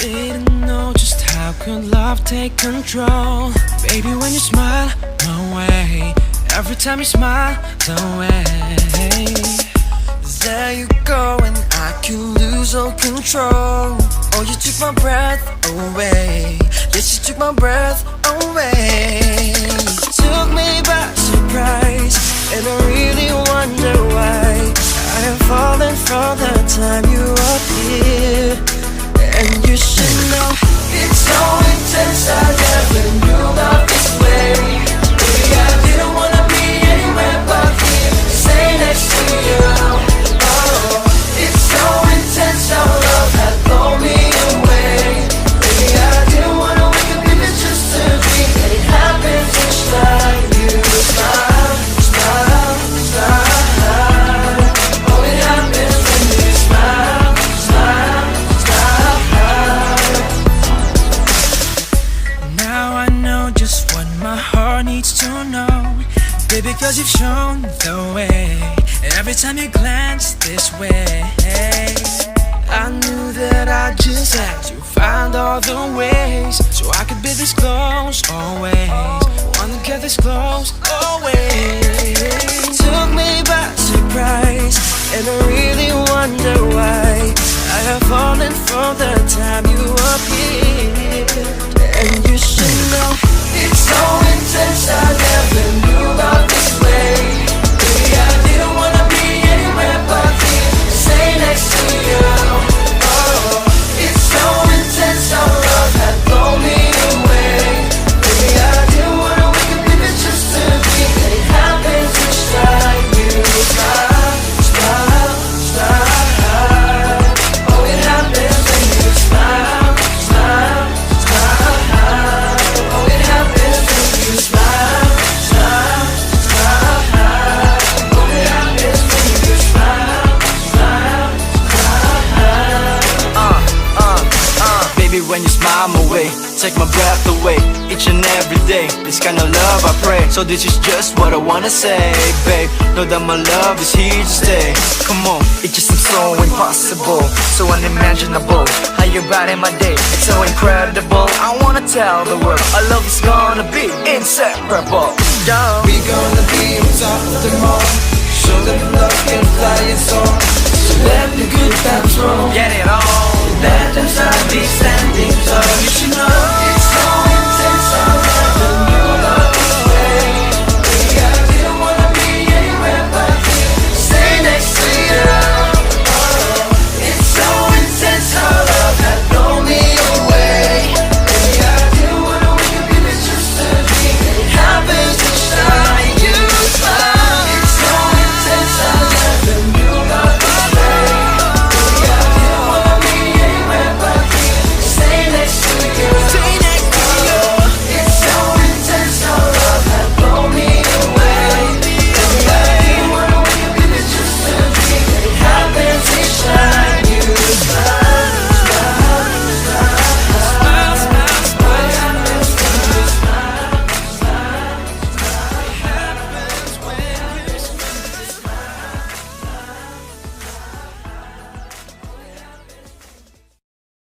didn't know just how could love take control. Baby, when you smile, no way. Every time you smile, no way. There you go, and I can lose all control. Oh, you took my breath away. Yes, you took my breath away. Took me by surprise, and I really wonder why I am falling from the time you appeared. And you should know it's so intense, I never knew love this way. Baby, I didn't wanna be anywhere but here, stay next to you. Oh, it's so intense, how love had blown me away. Baby, I didn't wanna wake up if it's just a dream. And it happens each time you smile, smile, smile. Oh, it happens when you smile, smile, smile. Now I know just what my heart needs to know. Baby, cause you've shown the way. Every time you glance this way, I knew that I just had to find all the ways so I could be this close always. Wanna get this close always. Took me by surprise, and I really wonder why I have fallen from the time you appeared. And you should know it's so intense, I never knew about this way. Baby, I didn't wanna be anywhere but here, stay next to you. Oh, it's so intense, how love had blown me away. Baby, I didn't wanna wake up if it's just a dream. And it happens each time you smile, smile, smile. Oh, it happens when you smile, smile, smile. Oh, it happens when you smile, smile, smile. Oh, it happens when you smile, smile, smile. Baby, when you smile my way, take my breath away. Each and every day, this kind of love I pray. So this is just what I wanna say, babe. Know that my love is here to stay. Come on, it just seems so impossible, so unimaginable. How you brighten my day, it's so incredible. I wanna tell the world our love is gonna be inseparable. We gonna be on top of them all, show them love can fly and soar.